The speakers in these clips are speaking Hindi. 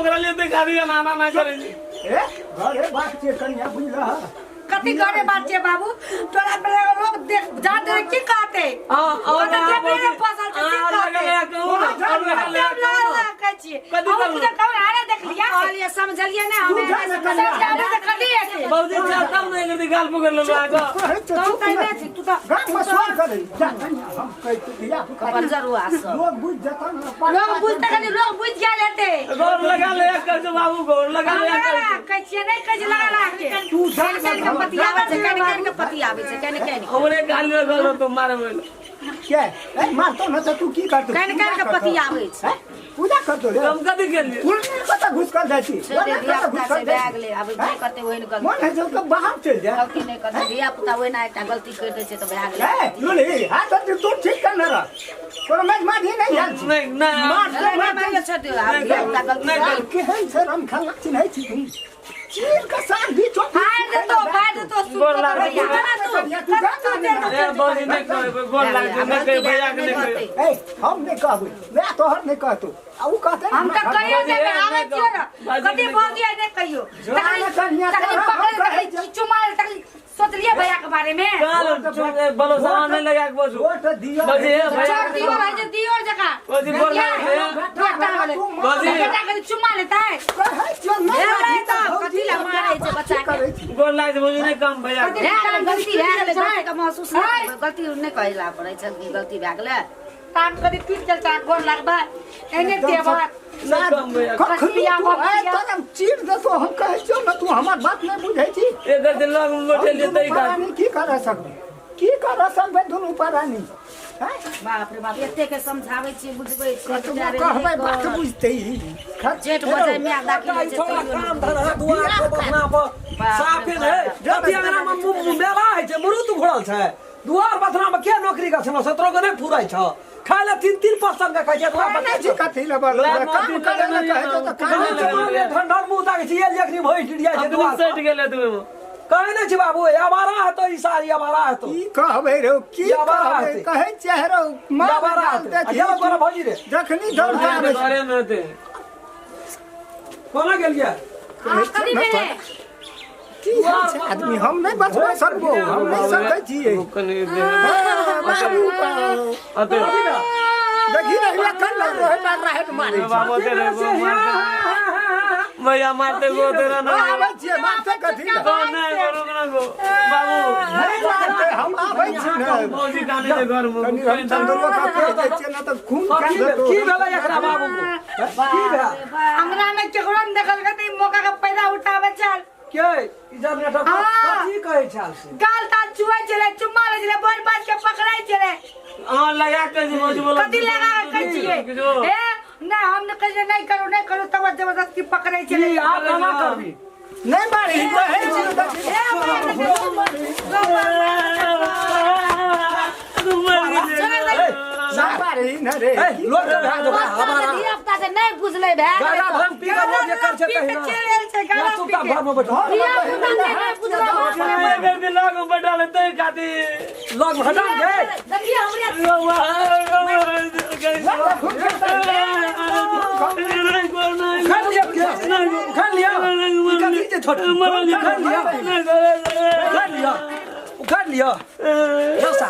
ओकरा लिए दिखा दिया नाना ना करे ए घरे बात के कन्या बुझला कति करे बात छे बाबू तोरा पे लोग देख जान दे की कहते हां और तो मेरे फसल से लगा कहू ना कछि कति कहो आरे देख लिया और समझलिए ना हमें जाने से कदी है बाबूजी चाहता हूं नहीं करती गाल पकड़ लो आगा तो कहने छी तू तो गांव में स्वार करे जा कन्या हम कह तो दिया पर जरूर आस लोग बुझ जाता लोग बुझते कनी लोग बुझ जा लेते गोर लगा ले कर बाबू गोर लगा ले कछि नहीं कछि लगा के तू जान पतियावे छै कने पतियावे छै कने हमरे गाल लगा तो मारे बोल क्या ए मार तो न तू की करतो कने पतियावे छै पूजा कर दो रे हम कदी के लिए उन्हें पता घुस कर जाती दिया पुता से बैग ले अब नहीं करते वही न गलती मन है जो कब बाहर चल जा गलती नहीं करते दिया पुता वही ना एकटा गलती कर दे छै तो बैग ले ए लुली हाथ तू ठीक कर ना कोनो मैं मार नहीं यार नहीं नहीं मार छ दियो अब दिया पुता गलती के है शर्म खाना नहीं थी तुम चीर का साथ भी चोट फाड़ तो गोर लग ए बाबूजी नहीं करे गोर लग नहीं करे भैया के नहीं करे ए हम नहीं कहबे मैं तोहर नहीं कहतो ऊ कहते हम त कहियो जे आवे छियो न कति भौजी नहीं कहियो तकली पकड़ चुमाल तकली सोच लिए भैया के बारे में काल बलो सामान नहीं लगा के बोझ वोट दियो बाबूजी भैया दियो भाई जो दियो जगह बाबूजी गोर लग बाबूजी बेटा के चुमा लेता है नहीं तो कति ला मारे छै बच्चा के गोर लग बाबूजी नहीं काम भैया गलती भए गेलै जाने का महसूस नहीं गलती नहीं कहला पड़ै छै कि गलती भए गेलै काम करी तीन चलता गोर लगबा एने देबा नहीं काम भैया खखलिया तोरा चीर दे तो हम कहै छियो न तू हमर बात नहीं बुझै छी एक दिन लोग बैठे ले तरीका की कर सकबे दुनू परानी बाप रे बाप एते के समझाबै छी बुझबै छी कहबै बात बुझतै जेठ बजाय में दाखिल छै काम धरा दुआर को बना पर साफे है जब अंगना में मेला है छै मरुत घोड़ल छै दुआर बथना में के नौकरी का छनो 17 को नहीं फुराई छ खाले 3% का कहै छै दुआर बता जी कथि ले बोल काम करे न कहै तो काम ठंडर मुंह ताके छी लेखनी भई टिडिया छै दुआर सेट गेले तू कहै नै छी बाबू आवारा है तो ई सारी आवारा है तो की कहबै रे की कहबै कहै चेहरो आवारा है चलो तोरा भौजी रे जखनी दौड़ बारे में होते कोना गेल गया करी मेरे की आदमी हम नहीं बचबा सकबो हम नहीं सकै छियै कनी दे बाबू अते देखी रहिया कर लग रहे मारे बाबू तेरे को भैया मारते गो तेरा ना आबै छियै मारते कथि गो नहीं करो ना गो बाबू नहीं मारते हम आबै छी न बाबूजी काने के घर में कनी हम तंदुरुआ का कह दै छियै न त खून काट दो की भेलै एकरा बाबू की भेल अंगना में केकरो न देखल के मौका का पैदा उठावे चल के इधर नेटा कथि कहै छाल से गाल ताल चुए चले चुम्मा ले चले बोल बात के पकड़ाई चले हां लगा के मौज बोलो कथि लगा के छिए ए ना हम न कहे नहीं करो तब जबरदस्ती पकड़े चले आप ना करबी नहीं मारी कहै मारी न रे लोग भा दो हमारा हफ्ता से नहीं बुझले भे गाना भंग पी के लोग कर छै कहिना चल छै गाना तू का घर में बैठो नहीं बुझले अगर भी लोग बैठा लेते खाती लोग हटा गए देखिए हमरे खा लिया कथि से छोड़ खा लिया जसा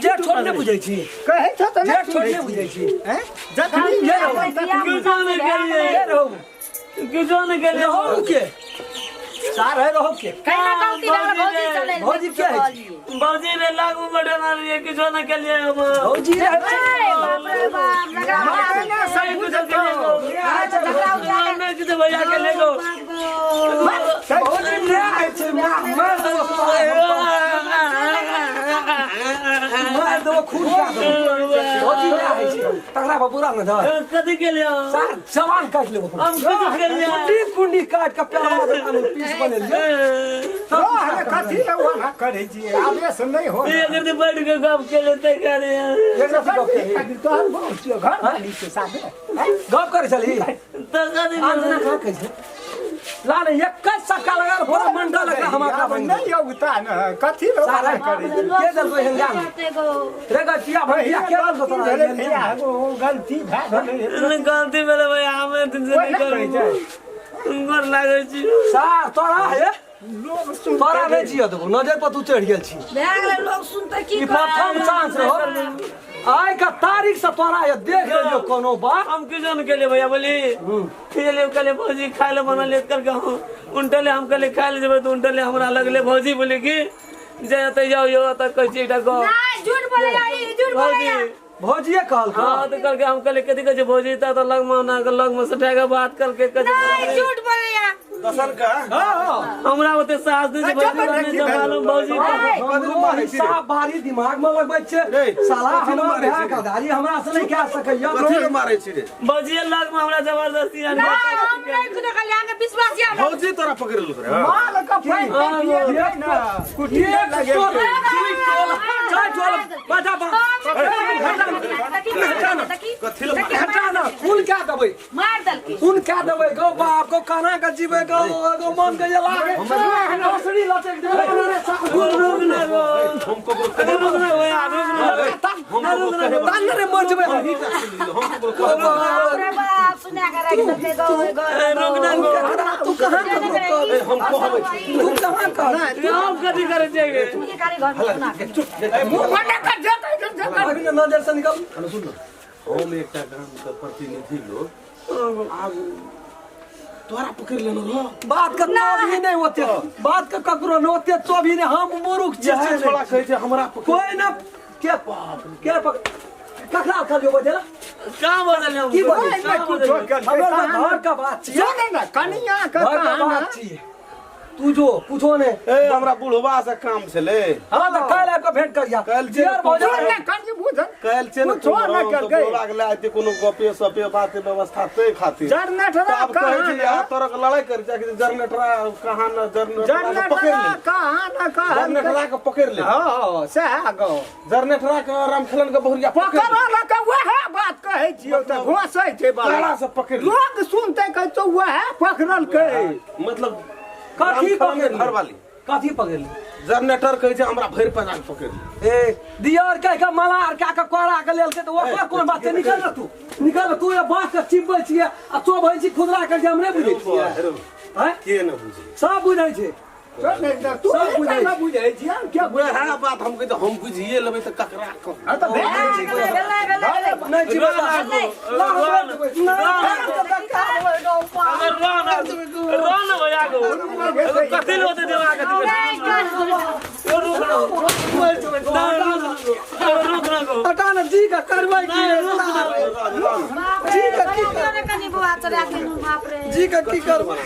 जेठ छोड़ नहीं बुझै छी कहै छ त जेठ छोड़ नहीं बुझै छी हैं जखनी ये रहो किसो ने के लिए हो के सार है रहो के कहना गलती वाला भौजी चले भौजी क्या है बाबूजी ने लागू बैठा ना ये किसो ने के लिए भौजी है बाप रे बाप लगा सही कुछ के लिए मैं किसे भैया के ले गो भौजी ले आइ छै मार दो खून का दो भौजी ले आइ छै तकरा पर पूरा न धर कथि के लिए सार जवान काट ले हम किस के लिए कुंडी काट के प्यार में पीस बने तो हमें कथि ले वहां करे छी आवेश नहीं हो ये अगर बैठ के गप के लेते करे ये सब गप तो हम बहुत घर वाली के साथ गप करे चली तो कथि आंगना का कहै छै लाने एक सक्का लगा पूरा मंडल लगा हमारा बन नहीं योगता न कथी लो सारा करे के दल को हंगाम रे गटिया भैया के दल को तोरा गलती भए गलती मेरे भाई हमें तुमसे नहीं करूँ उनकर लागे छी सार तोरा है लोग सुन तोरा नहीं जियो तो नजर पर तू चढ़ गेल छी भए लोग सुनते की ई प्रथम चांस हो आय का तारीख से तोरा ये देख लियो कोनो बात हम किजन के लिए भैया बोली खेले कले भौजी खाए ले बना ले करके हम उनटले हम कले खाए ले जब तो उनटले हमरा लगले भौजी बोली कि जते जाओ यो त कहै छी एटा गो नहीं झूठ बोले आई झूठ बोले भौजी भौजिए कहल का हाँ तो करके हम कले कथी कहै छी भौजी ता तो लग में ना लग में सटा के बात करके नहीं झूठ बोले या दसन का हमरा ओते सास दे छै भौजी ने मालूम भौजी साफ भारी दिमाग में लगबै छै साला हमरा भए का दारी हमरा से नहीं कह सकैया कथी के मारै छी रे भौजी लग में हमरा जबरदस्ती आने हम नहीं खुद खाली आके विश्वास या भौजी तोरा पकड़ लो रे माल का फाइन ना कुटी लगे चल चल बाजा कथी लो हटाना फूल क्या दबै मार दल के फूल क्या दबै गो बाप को खाना का जीवे गो मन के लागे नौसरी लचक दे रुक ना गो हमको रुक ना गो यार रुक ना तान रे मर जबे अरे बाप सुना कर रख दे गो रुक ना गो तू कहां हमको हवे तू कहां का हम कथी करे चाहिए के खाली घर में सुना के मुंह मटे कर जाता अभी नजर से निकल सुन हम एकटा गांव के प्रतिनिधि लोग आब तोरा पकड़ लेनो रो बात का तो भी नहीं होते बात का ककरो न होते तो भी नहीं हम मूर्ख जहां छी छोड़ा कहै छै हमरा कोई ना क्या कखरा खा लियो बजेला कहां बदल हम की बोले ना कुछ कर हमरा घर का बात छी सुन ना कनिया का घर का कहां बात छी तू जो पूछो ने ए हमरा बुढ़वा से काम छले हां तो कल आपको भेंट करिया कल जे यार बोझ सुन ना कनि बुझन काल से न कुछो ना कर गए। बोला गेला आते कोनो गपे सपे बात व्यवस्था तै खातिर जनरेटर अब कहै कहां छै ना यार तोरा लड़ाई कर जा कि जनरेटरा कहां न जनरेटरा पकड़ जनरेटर ले कहां ना कहां जनरेटरा के पकड़ ले हां से आगो जनरेटरा के रामखलन के बहुरिया पकड़ ले पकड़ ला के वह बात कहै छियो त घोसै छै काला बड़ा से पकड़ ले लोग सुनते कहै तो वह पकड़ल के मतलब कथी पकड़ घर वाली कथी पकड़ ली जनरेटर कहै छै हमरा भरि पजा के पकड़ ले ए दियार कह के मलार का के कोरा के लेल के तो ओकर कोन बात छै निकल ना तू ये बात के चिपबै छियै आ तो भइ छी खुदरा के जे हम नहीं बुझै छियै हैं के न बुझे सब बुझै छै तू सब बुझै ना बुझै छियै क्या वह बात हम कहै त हम बुझिए लेबै त ककरा को त नहीं छी रोन भैया गो कथी होते दिमाग रुक ना गो हटाना जी का करबै की कनी बुआ चला के बाप रे जी का की करबै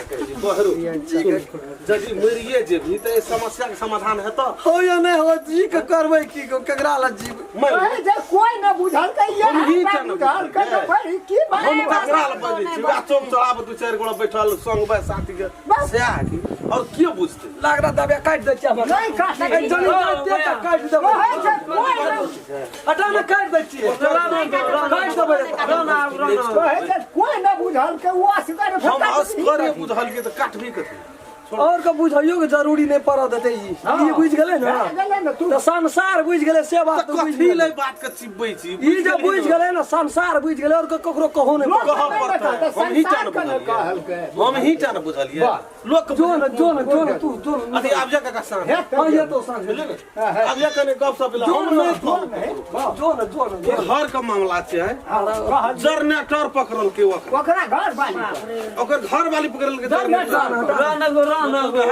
बहरू यदि मरिए जेबी त इस समस्या के समाधान हेत हो या नहीं हो जी का करबै की केकरा ला जीव अरे जे कोई ना बुझल के ये हम ही जान बुझल के तो भाई की हम बात ककरा ल बजै छी वह चौक चढ़ाब दू चारि गोड़ा बैठल संग बे साथी के से आकी और के बुझते लागरा दबे काट दै छी हम नहीं काट सकै छी। जनी दे के काट देबै ओहे जे कोई ना हटाना काट दै छी काट देबै रोना ओहे जे कोई ना बुझल के वो असगर हम असगरे बुझल के त काटबी कथी और का बुझाइयो के जरूरी नहीं पड़त है ई बुझ गेलै ना गेलै ना तू तो संसार बुझ गेलै से बात तो बुझ कथी ले गेलै बात के चिपबै छी ई जे बुझ गेलै ना संसार बुझ गेलै और ककरो कहो नहीं लोग कहाँ नहीं पड़ता है? बताता, हम ही संसार जान का ना बुझलिए। कहल के हम ही जान बुझलिए लोग जो न तू जो अरे अब जा का सांस हे हां ये तो सांस बुझले ने अब जा कने गप सप ला हम नहीं जो न घर का मामला छै जनरेटर पकड़ल के ओकर ओकरा घर वाली ओकर घर वाली पकड़ल के जनरेटर रोना गो रोना गो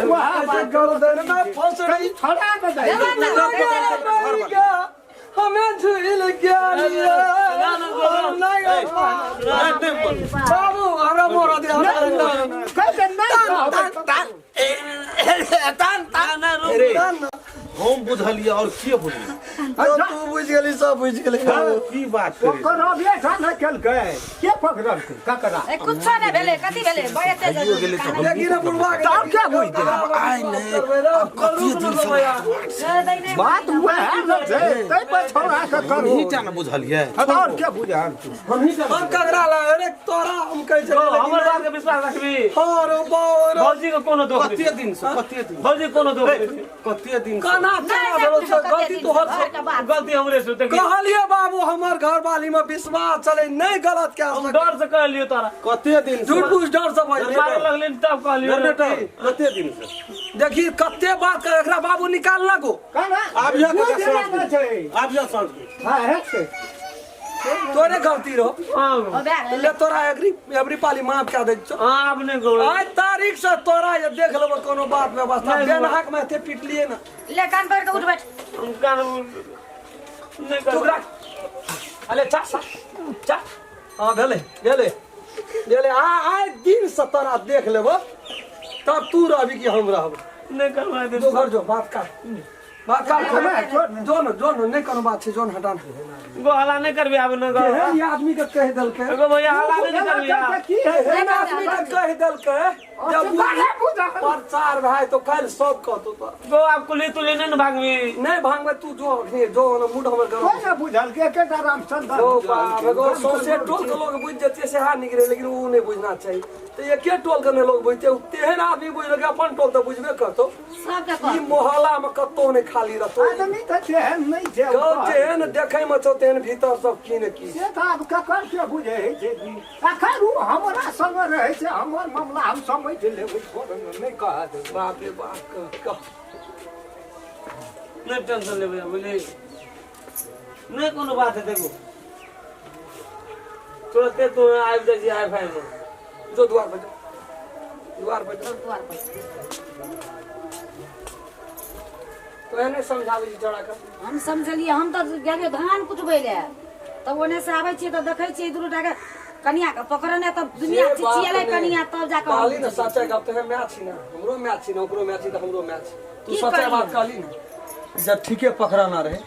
वह बात कर दे ना फंस कहीं छोड़ा ना दे हमें झूल गया बाबू हमरा मोरा दे कैसे नहीं ताना रुक हम बुझलिए और के बुझलिए तू बुझ गेली सब बुझ गेली की बात करे ओकर अबे ठान केलकै के पकड़लकै ककरा ए कुछ नहीं भेले कथी भेले बड़े तेज हो गेलै तऽ हम लेकिन बुढ़वा के तब क्या बुझ गेलै आइ नहीं अब कते दिन से बात हुआ है न जे तै पर छोड़ा के करू ही न बुझलिए और क्या बुझान तू हम कगरा ला अरे तोरा हम कह चले हमर बात के विश्वास रखबी हां रे बाप भौजी के कोनो दोष कते दिन से भौजी कोनो दोष कते दिन से काना चला भेलो छ गलती तोहर छ गलती हमरे से होते कहलिए बाबू हमर घर वाली में विश्वास चले नहीं गलत क्या हम डर से कह लियो तारा कते दिन से झूठ पूछ डर से भाई मारे लगले तब कह लियो बेटा कते दिन से देखी कते बात कर एकरा बाबू निकाल लगो काना आब जा के बुझे साथ न छै आब जा साथ हां है छै तोरे गलती रहो हां ले तोरा एवरी पाली माफ क्या दे छो आपने गो आज तारीख से तोरा ये देख लेबो कोनो बात व्यवस्था बेन हक में थे पिट लिए ना ले कान पकड़ के उठ बैठ हम कान नहीं तू कर रख अले चा चा हां भेले भेले भेले आज दिन से तोरा देख लेबो तब तू रहबी कि हम रहब नहीं करवा दे दो घर जो बात कर जो न नहीं कोनो बात छै जोन हटा गो हला नहीं करबी अब न गो ये आदमी के कह दल के गो भैया हला नहीं करबी की है ये आदमी के कह दल के जब प्रचार भाई तो कल सब कह तो गो आप कुली तुली नहीं भागवी नहीं भांग में तू जो जो मूड हमर करो कोई न बुझल के केटा रामचंद्र ओ बाप गो सोसे टोल के लोग बुझ जते से हार निकले लेकिन वो नहीं बुझना चाहिए तो ये के टोल के ने लोग बुझते तेहन आदमी बुझ लगे अपन टोल तो बुझबे करतो सब के ई मोहल्ला में कतो नहीं खाली रहतो आदमी त जेहन नहीं छै गाँव जेहन देखे में तो तेहन भीतर सब की ने की से त अब ककर के बुझे है छै अखन उ हमरा संग रहे छै हमर मामला हम समझ लेबै छोड़ नहीं कह दे बाप रे बाप कह नहीं टेंशन ले भैया बोले नहीं कोनो बात है देखो तुरंत तो आइब जाई आई फाई में जो द्वार पर द्वार पर तो एने समझाबै छी जड़ा के हम समझलिए हम तो गेलिए धान कुटबै ले तब ओने से आबै छियै त देखै छियै दूर टाके कनिया के पकड़ने तब दुनिया चिचियले कनिया तब जाके कहली ना सच्चा गप तो है मैच छी ना हमरो मैच छी ना ओकरो मैच छी त हमरो मैच तू सच्चा बात कहली ना जब ठीके पकड़ाना रहे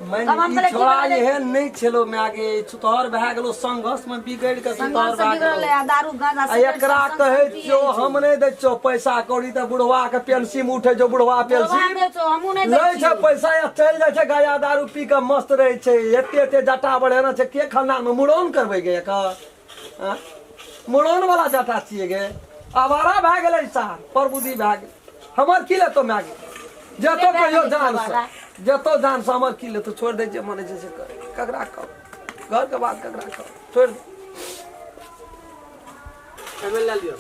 मैं ई छोड़ा ये नहीं छलो मैं आगे सुतहर भए गेलो संघर्ष में बिगड़ के सुतहर भए गेलो दारू गांजा आ एकरा कहै छो हम नहीं दै छो पैसा कौड़ी त बुढ़वा के पेंशन उठे जो बुढ़वा पेंशन हमहू नहीं लै छै पैसा या चल जाय छै गाया दारू पी के मस्त रहे छै एते एते जटा बढ़ेना छै के खानदान में मुड़न करबै गे एकर मुड़न वाला जटा छिए गे आवारा भए गेलै सार प्रबुद्धि भए गेल हमर की लेतो मागे जतो कहियो जान से जतो जान से हमर की लेतो छोड़ दे जे मने छै से कर ककरा कह घर के बात ककरा कह छोड़ एमे ले लियो